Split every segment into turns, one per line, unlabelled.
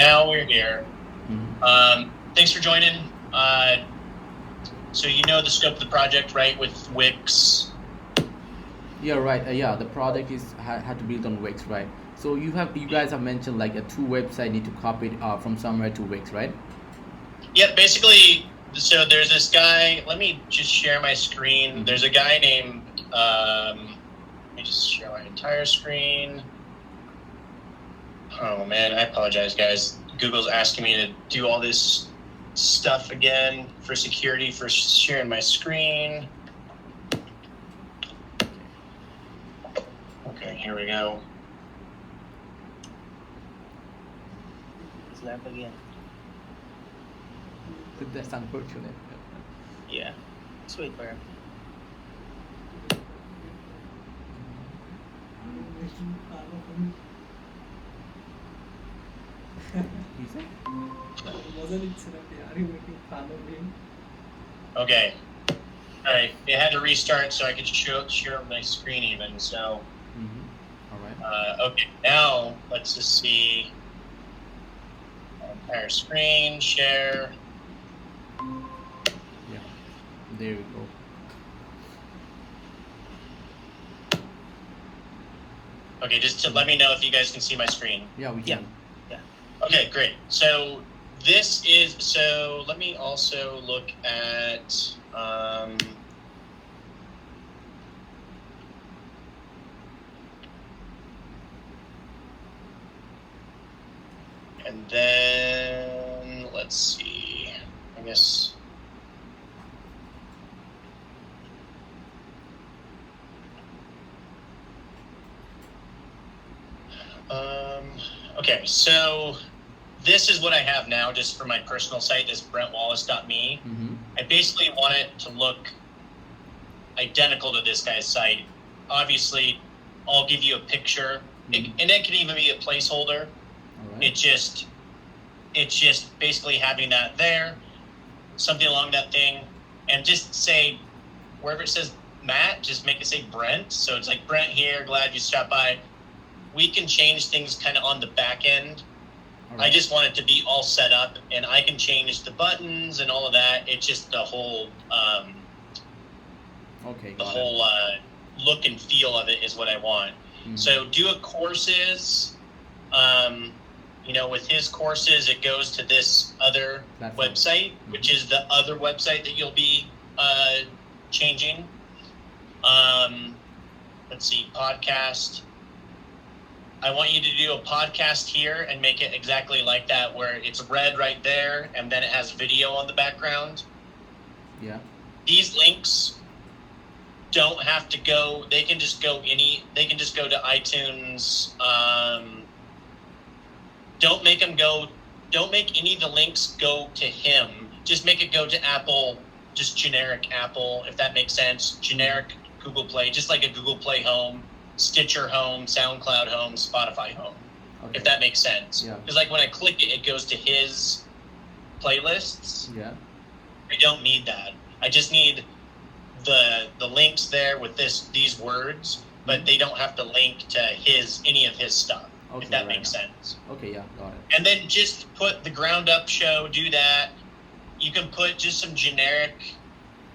now we're here.
Mhm.
Thanks for joining. So you know the scope of the project, right? With Wix.
Yeah, right. Yeah, the project is had to build on Wix, right? So you guys have mentioned like a two website need to copy it from somewhere to Wix, right?
Yeah, basically. So there's this guy. Let me just share my screen. There's a
Mm-hmm.
guy named. Let me just share my entire screen. Oh man, I apologize, guys. Google's asking me to do all this stuff again for security for sharing my screen. Okay, here we go.
It's left again.
That's unfortunate.
Yeah. Let's wait for him.
He said?
Okay. All right. It had to restart so I could share my screen even. So,
Mm-hmm. All right.
okay. Now let's just see. Entire screen share.
Yeah. There we go.
Okay, just to let me know if you guys can see my screen.
Yeah, we
Yeah.
can.
Yeah.
Okay, great. So this is so. Let me also look at. And then let's see. I guess. Okay, so this is what I have now just for my personal site, this brentwallace.me.
Mm-hmm.
I basically want it to look identical to this guy's site. Obviously, I'll give you a picture,
Mhm.
and it can even be a placeholder.
All right.
It's just basically having that there, something along that thing, and just say wherever it says Matt, just make it say Brent. So it's like Brent here, glad you stopped by. We can change things kind of on the back end.
All
I
right.
just want it to be all set up, and I can change the buttons and all of that. It's just the whole
Okay.
the
Got
whole look and feel of it is what I want.
Mhm.
So do a courses. With his courses, it goes to this other
Platform.
website, which is the other website that you'll be changing. Let's see, podcast. I want you to do a podcast here and make it exactly like that, where it's red right there, and then it has video on the background.
Yeah.
These links don't have to go. They can just go They can just go to iTunes. Don't make them go. Don't make any of the links go to him. Just make it go to Apple. Just generic Apple, if that makes sense. Generic Google Play, just like a Google Play Home, Stitcher Home, SoundCloud Home, Spotify Home,
Okay.
if that makes sense.
Yeah.
Because like when I click it, it goes to his playlists.
Yeah.
I don't need that. I just need the links there with these words, but they don't have to link to any of his stuff.
Okay,
If that
right.
makes sense.
Okay. Yeah. Got it.
And then just put the ground up show, do that. You can put just some generic,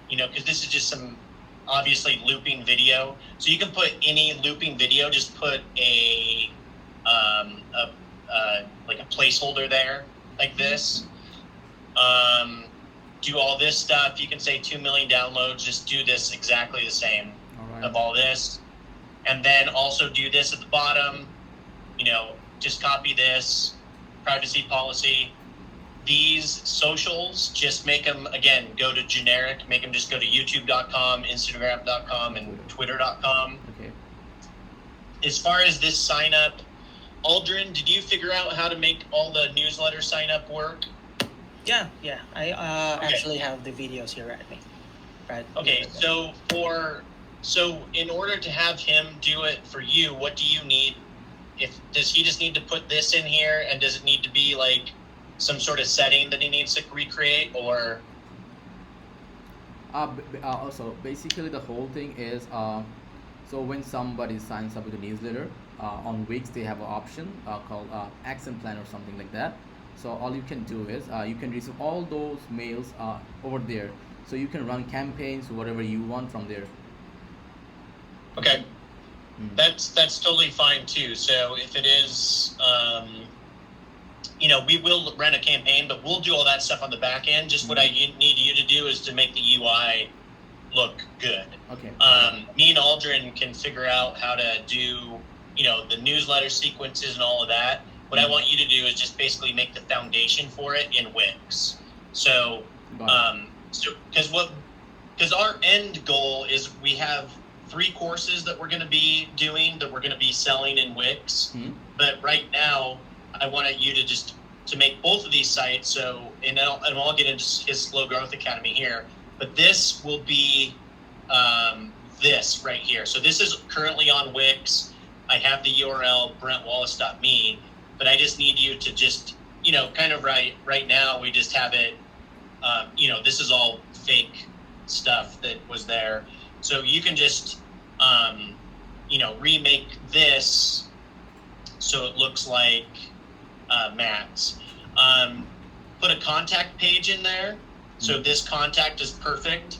because this is just some obviously looping video. So you can put any looping video, just put like a placeholder there, like this. Do all this stuff. You can say 2 million downloads. Just do this exactly the same
All right.
of all this. And then also do this at the bottom. Just copy this privacy policy. These socials, just make them, again, go to generic, make them just go to youtube.com, instagram.com, and twitter.com.
Okay.
As far as this sign up, Aldrin, did you figure out how to make all the newsletter sign up work?
Yeah. Yeah. I
Okay.
actually have the videos here at me. Right.
Okay,
here.
so in order to have him do it for you, what do you need? Does he just need to put this in here, and does it need to be like some sort of setting that he needs to recreate, or
Also, basically, the whole thing is so when somebody signs up with a newsletter on Wix, they have an option called action plan or something like that. So all you can do is you can receive all those mails over there. So you can run campaigns, whatever you want from there.
Okay.
Mm.
That's totally fine too. So if it is, we will run a campaign, but we'll do all that stuff on the back end. Just what I need you to do is to make the UI look good.
Okay.
Me and Aldrin can figure out how to do, the newsletter sequences and all of that. What I want you to do is just basically make the foundation for it in Wix. So,
Got it.
because our end goal is we have 3 courses that we're going to be doing that we're going to be selling in Wix.
Mhm.
But right now, I wanted you to make both of these sites. So, and I'll get into his Slow Growth Academy here. But this will be this right here. So this is currently on Wix. I have the URL brentwallace.me, but I just need you to just, kind of right now we just have it, this is all fake stuff that was there. So you can just, remake this so it looks like Matt's. Put a contact page in there. So this contact is perfect.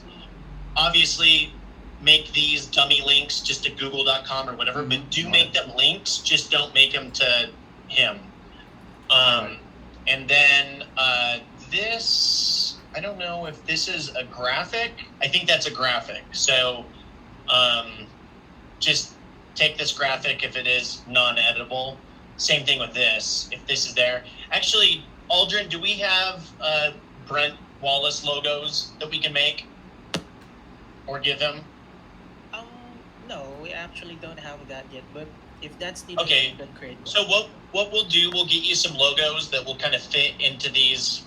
Obviously, make these dummy links just to google.com or whatever, but do make them links. Just don't make them to him. And then this, I don't know if this is a graphic. I think that's a graphic. So just take this graphic if it is non-editable. Same thing with this. If this is there. Actually, Aldrin, do we have Brent Wallace logos that we can make or give him?
No, we actually don't have that yet. But if that's needed,
Okay.
we can create one.
So what we'll do, we'll get you some logos that will kind of fit into these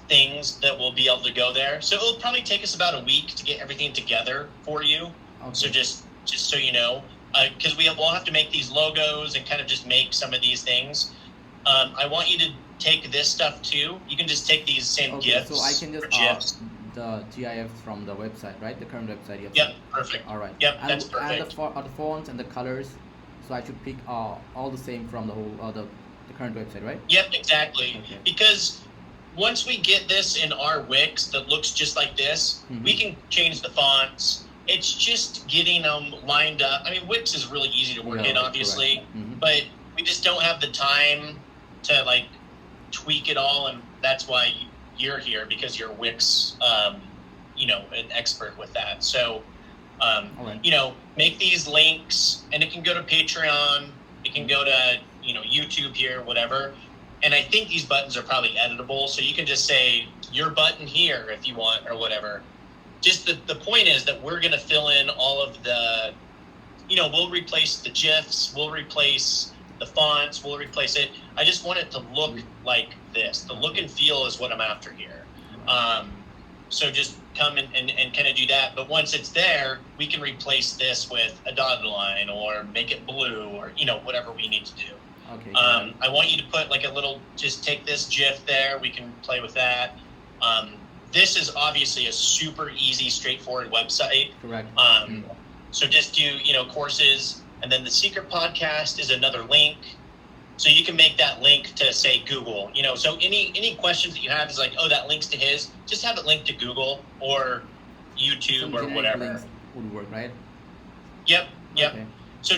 things that will be able to go there. So it'll probably take us about a week to get everything together for you.
Okay.
So just so you know, because we'll have to make these logos and kind of just make some of these things. I want you to take this stuff too. You can just take these same
Okay,
GIFs.
so I can
or
just
GIFs.
the GIF from the website, right? The current website. You have
Yep,
sent.
perfect.
All right.
Yep,
and,
that's
And
perfect.
the fonts and the colors. So I should pick all the same from the whole the current website, right?
Yep, exactly.
Okay.
Because once we get this in our Wix that looks just like this, we can change the fonts. It's just getting them lined up. I mean, Wix is really easy to work
Yeah,
in, obviously,
Mhm.
but we just don't have the time to tweak it all, and that's why you're here, because you're Wix, an expert with that. So,
All right.
make these links, and it can go to Patreon, it can go to YouTube here, whatever. And I think these buttons are probably editable, so you can just say your button here if you want or whatever. Just the point is that we're going to fill in all of the, we'll replace the GIFs, we'll replace the fonts, we'll replace it. I just want it to look like this. The look and feel is what I'm after here. So just come and kind of do that. But once it's there, we can replace this with a dotted line or make it blue or, whatever we need to do.
Okay.
I want you to put just take this GIF there. We can play with that. This is obviously a super easy, straightforward website.
Correct.
So just do, courses, and then the secret podcast is another link. So you can make that link to say Google, so any questions that you have is that links to his, just have it linked to Google or YouTube
Some
or
generic
whatever.
links would work, right?
Yep.
Okay.
So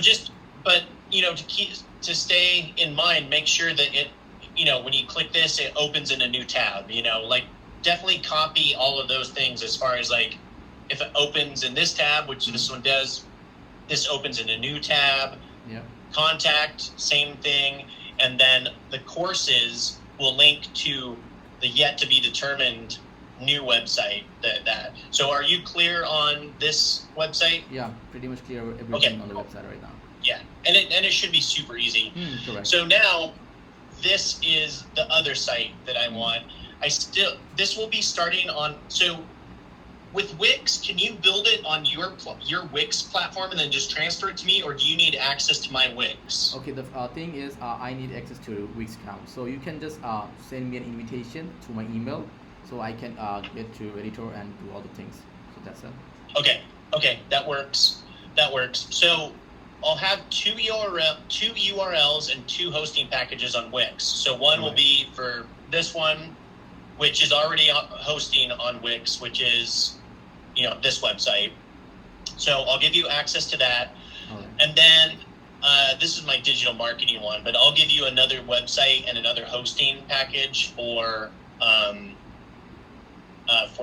but to stay in mind, make sure that it, when you click this, it opens in a new tab, definitely copy all of those things as far as if it opens in this tab, which this one does, this opens in a new tab.
Yeah.
Contact, same thing. And then the courses will link to the yet to be determined new website that. So are you clear on this website?
Yeah. Pretty much clear everything
Okay.
on the website right now.
Yeah. And it should be super easy.
Correct.
So now this is the other site that I want. This will be starting on, so with Wix, can you build it on your Wix platform and then just transfer it to me, or do you need access to my Wix?
Okay, the thing is, I need access to Wix account, so you can just send me an invitation to my email, so I can get to editor and do all the things. So that's it.
Okay, that works. So I'll have two URLs and 2 hosting packages on Wix. So one will be for this one, which is already hosting on Wix, which is, this website. So I'll give you access to that.
Alright.
And then this is my digital marketing one, but I'll give you another website and another hosting package for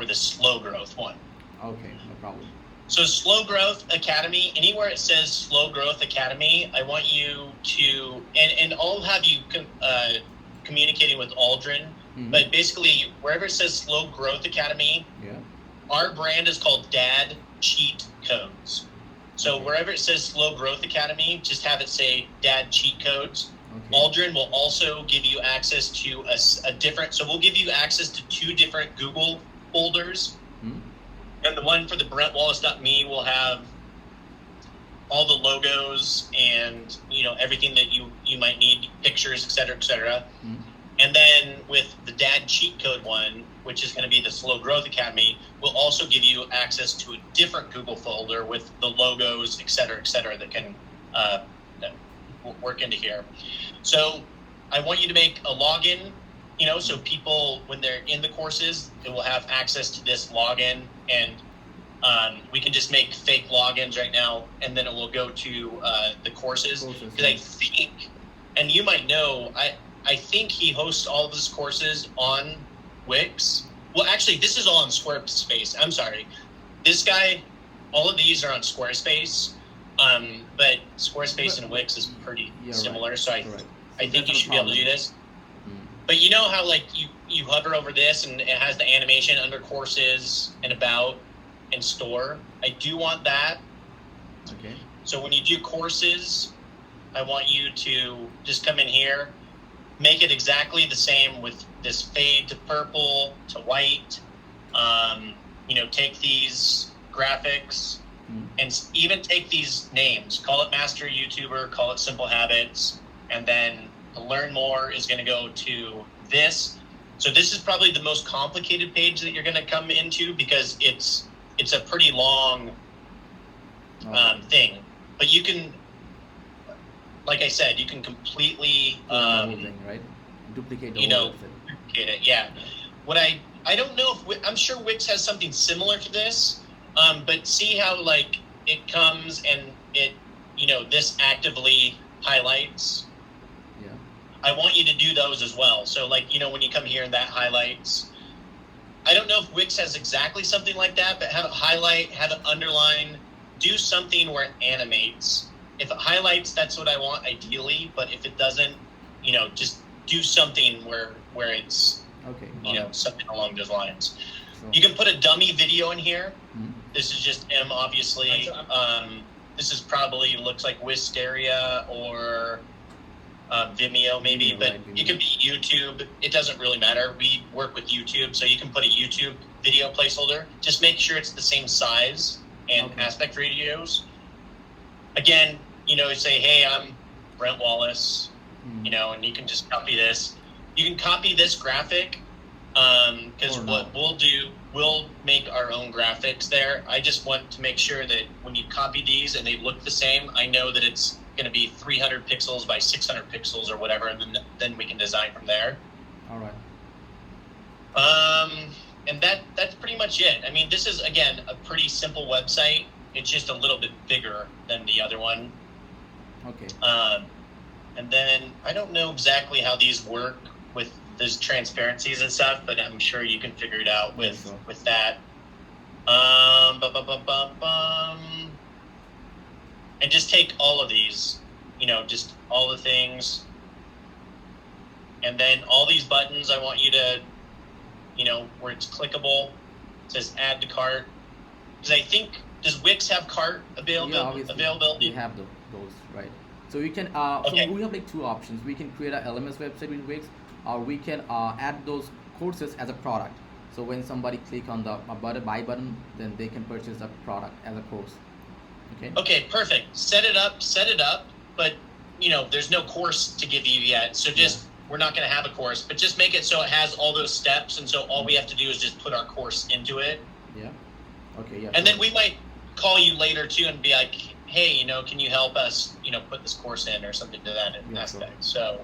the slow growth one.
Okay, no problem.
So Slow Growth Academy, anywhere it says Slow Growth Academy, I want you to, and I'll have you communicating with Aldrin, but basically wherever it says Slow Growth Academy,
Yeah.
our brand is called Dad Cheat Codes. So
Okay.
wherever it says Slow Growth Academy, just have it say Dad Cheat Codes.
Okay.
Aldrin will also give you access to a different, so we'll give you access to 2 different Google folders. And the one for the BrentWallace.me will have all the logos and, everything that you might need, pictures, et cetera, et cetera. And then with the Dad Cheat Code one, which is going to be the Slow Growth Academy, we'll also give you access to a different Google folder with the logos, et cetera, that can that will work into here. So I want you to make a login, so people, when they're in the courses, they will have access to this login, and we can just make fake logins right now, and then it will go to the courses. Because I think, and you might know, I think he hosts all of his courses on Wix. Well, actually, this is all on Squarespace. I'm sorry. This guy, all of these are on Squarespace, but Squarespace and Wix is pretty similar,
right.
so I think you should be able to do this. But you know how you hover over this and it has the animation under courses and about and store? I do want that.
Okay.
So when you do courses, I want you to just come in here, make it exactly the same with this fade to purple to white. Take these graphics and even take these names. Call it Master YouTuber, call it Simple Habits, and then the Learn More is going to go to this. So this is probably the most complicated page that you're going to come into because it's a pretty long thing. But you can, like I said, you can completely
right? Duplicate the whole website.
duplicate it. Yeah. What I don't know if I'm sure Wix has something similar to this, but see how it comes and it this actively highlights.
Yeah.
I want you to do those as well. So when you come here and that highlights. I don't know if Wix has exactly something like that, but have it highlight, have it underline, do something where it animates. If it highlights, that's what I want ideally, but if it doesn't, just do something where it's something along those lines.
Sure.
You can put a dummy video in here. This is just him, obviously. This is probably looks like Wisteria or Vimeo maybe, but it could be YouTube. It doesn't really matter. We work with YouTube, so you can put a YouTube video placeholder. Just make sure it's the same size and aspect ratios. Again, say, hey, I'm Brent Wallace, and you can just copy this. You can copy this graphic because what we'll do, we'll make our own graphics there. I just want to make sure that when you copy these and they look the same, I know that it's going to be 300 pixels by 600 pixels or whatever, and then we can design from there.
All right.
And that's pretty much it. I mean, this is, again, a pretty simple website. It's just a little bit bigger than the other one.
Okay.
And then I don't know exactly how these work with those transparencies and stuff, but I'm sure you can figure it out with that. And just take all of these, just all the things. And then all these buttons, I want you to, where it's clickable, it says add to cart. Because I think, does Wix have cart availability?
We have those, right? So you can, so we have 2 options. We can create a LMS website with Wix, or we can add those courses as a product. So when somebody click on the buy button, then they can purchase the product as a course.
Okay, perfect. Set it up, but there's no course to give you yet. So we're not going to have a course, but just make it so it has all those steps, and so all we have to do is just put our course into it.
Yeah. Okay. Yeah.
And then we might call you later too and be like, hey, can you help us, put this course in or something to that aspect. So,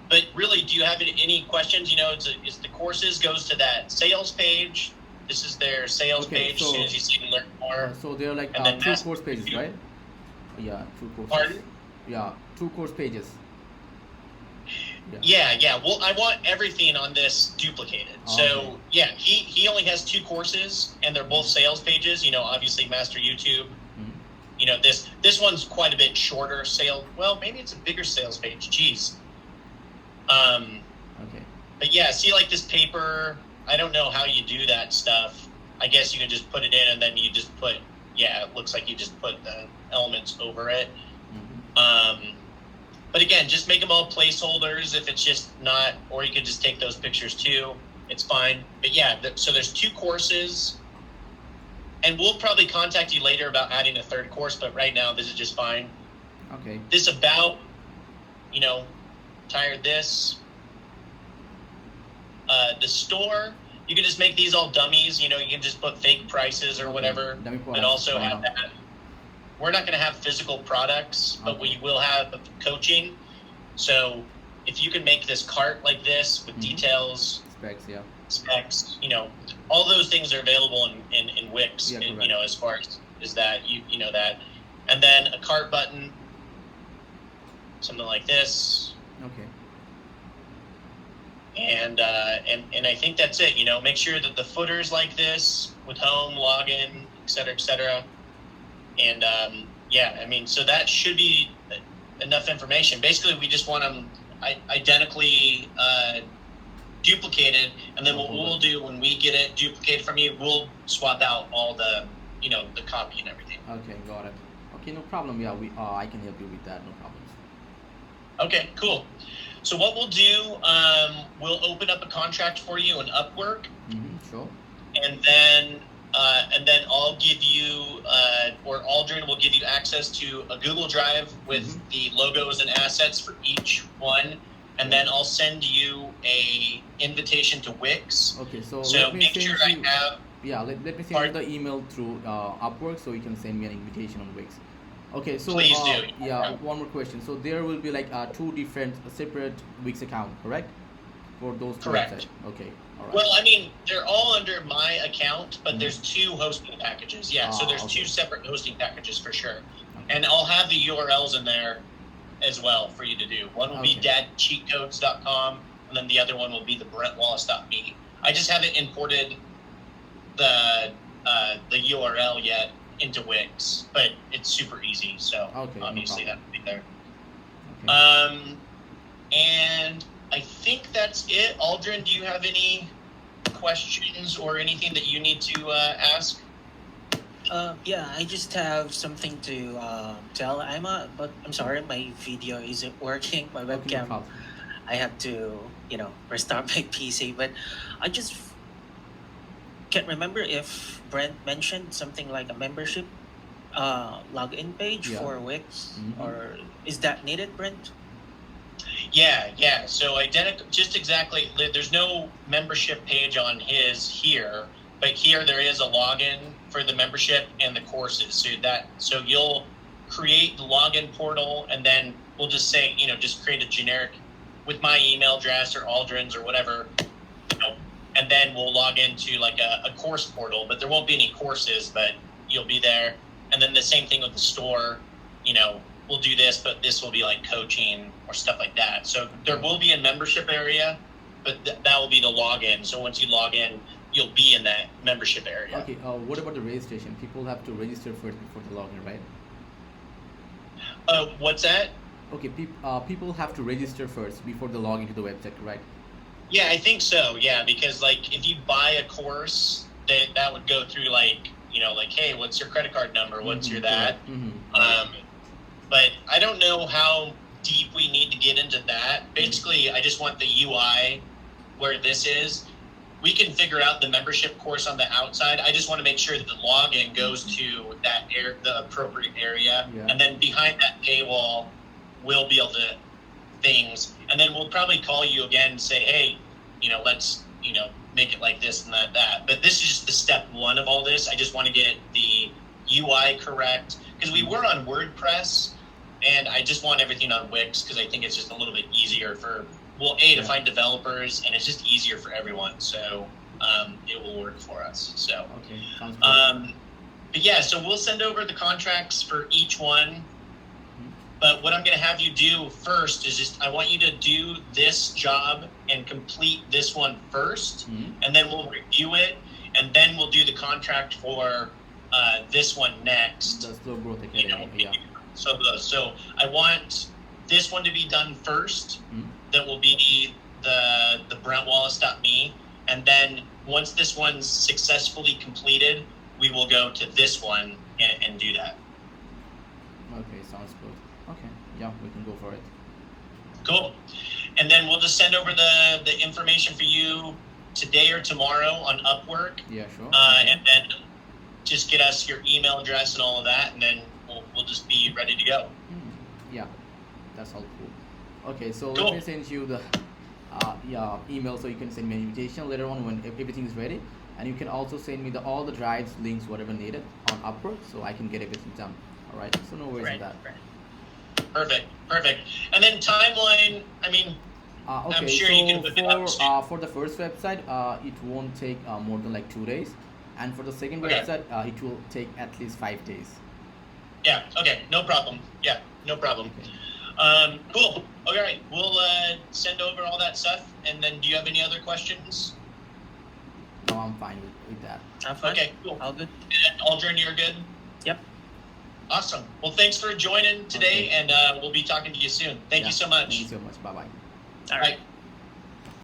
but really, do you have any questions? You know, it's the courses goes to that sales page. This is their sales
Okay,
page. As soon as you see learn more,
so there are like
and then
two
master
course pages,
YouTube.
right? Yeah, two courses.
Pardon?
Yeah, two course pages.
Yeah. Well, I want everything on this duplicated.
Okay.
So yeah, he only has 2 courses, and they're both sales pages. You know, obviously Master YouTube.
Mhm.
You know, this one's quite a bit shorter. Well, maybe it's a bigger sales page. Jeez.
Okay.
But yeah, see, like this paper. I don't know how you do that stuff. I guess you can just put it in, and then you just put. Yeah, it looks like you just put the elements over it.
Mhm.
But again, just make them all placeholders if it's just not, or you could just take those pictures too. It's fine. But yeah, so there's 2 courses, and we'll probably contact you later about adding a 3rd course. But right now, this is just fine.
Okay.
This about, you know, tired this. The store, you can just make these all dummies. You know, you can just put fake prices or
Okay.
whatever,
Dummy
and
products,
also
why
have
not?
that. We're not going to have physical products, but
Okay.
we will have coaching. So if you can make this cart like this with
Mhm.
details,
Specs, yeah.
specs, you know, all those things are available in Wix.
Yeah,
you
correct.
know, as far as that, you know that, and then a cart button, something like this,
Okay.
and I think that's it. You know, make sure that the footer's like this with home, login, et cetera, and yeah, I mean, so that should be enough information. Basically, we just want them identically duplicated, and then what we'll do when we get it duplicated from you, we'll swap out all the, you know, the copy and everything.
Okay, got it. Okay, no problem. Yeah, I can help you with that. No problems.
Okay, cool. So what we'll do, we'll open up a contract for you in Upwork,
Sure.
and then I'll give you, or Aldrin will give you access to a Google Drive with the logos and assets for each one, and then I'll send you a invitation to Wix.
Okay, so
So
let me
make
send
sure
you.
I have.
Yeah, let me send
Pardon?
you the email through Upwork, so you can send me an invitation on Wix. Okay, so
Please do.
yeah, one more question. So there will be like 2 different separate Wix account, correct? For those 2
Correct.
websites. Okay, all right.
Well, I mean, they're all under my account, but
Mhm.
there's 2 hosting packages. Yeah, so there's
okay.
2 separate hosting packages for sure. And I'll have the URLs in there as well for you to do. One will be
Okay.
dadcheatcodes.com, and then the other one will be the brentwallace.me. I just haven't imported the URL yet into Wix, but it's super easy. So
Okay, no
obviously that
problem.
will be there.
Okay.
And I think that's it. Aldrin, do you have any questions or anything that you need to ask?
Yeah, I just have something to tell Emma, but I'm sorry, my video isn't working. My
Okay, no
webcam,
problem.
I have to, restart my PC. But I just can't remember if Brent mentioned something like a membership login page
Yeah.
for Wix,
Mhm.
or is that needed, Brent?
Yeah. So identical, just exactly. There's no membership page on his here, but here there is a login for the membership and the courses. So you'll create the login portal, and then we'll just say, just create a generic with my email address or Aldrin's or whatever, and then we'll log into like a course portal. But there won't be any courses, but you'll be there. And then the same thing with the store. We'll do this, but this will be like coaching or stuff like that. So there will be a membership area, but that will be the login. So once you log in, you'll be in that membership area.
Okay, what about the registration? People have to register first before the login, right?
What's that?
Okay, people have to register first before the login to the website, right?
Yeah, I think so. Yeah, because like if you buy a course, that would go through like, like, hey, what's your credit card number? What's your that? But I don't know how deep we need to get into that. Basically, I just want the UI where this is. We can figure out the membership course on the outside. I just want to make sure that the login goes to the appropriate area.
Yeah.
And then behind that paywall, we'll be able to things. And then we'll probably call you again and say, hey, let's, make it like this and that. But this is just the step 1 of all this. I just want to get the UI correct. Because we were on WordPress, and I just want everything on Wix because I think it's just a little bit easier for to
Yeah.
find developers, and it's just easier for everyone. So it will work for us. So.
Okay, sounds good.
But yeah, so we'll send over the contracts for each one. But what I'm going to have you do first is just I want you to do this job and complete this one first, and then we'll review it, and then we'll do the contract for this one next.
The Slow Growth
You know,
Academy. Yeah.
so I want this one to be done first. That will be the BrentWallace.me, and then once this one's successfully completed, we will go to this one and do that.
Okay, sounds good. Okay, yeah, we can go for it.
Cool. And then we'll just send over the information for you today or tomorrow on Upwork,
Yeah, sure.
and then just get us your email address and all of that, and then we'll just be ready to go.
Yeah, that's all cool. Okay, so
Cool.
let me send you the email so you can send me an invitation later on when everything is ready, and you can also send me all the drives, links, whatever needed on Upwork, so I can get everything done. All right, so no worries on that.
Perfect. And then timeline, I mean,
Okay,
I'm sure
so
you can whip it up soon.
for the first website, it won't take more than like 2 days, and for the second
Okay.
website, it will take at least 5 days.
Yeah, okay, no problem. Yeah, no problem.
Okay.
Cool. All right, we'll send over all that stuff, and then do you have any other questions?
No, I'm fine with that.
Have fun.
Okay, cool.
All good.
And Aldrin, you're good?
Yep.
Awesome. Well, thanks for joining today,
Okay.
and we'll be talking to you soon. Thank
Yeah,
you so much.
Thank you so much. Bye bye.
All right.
Bye.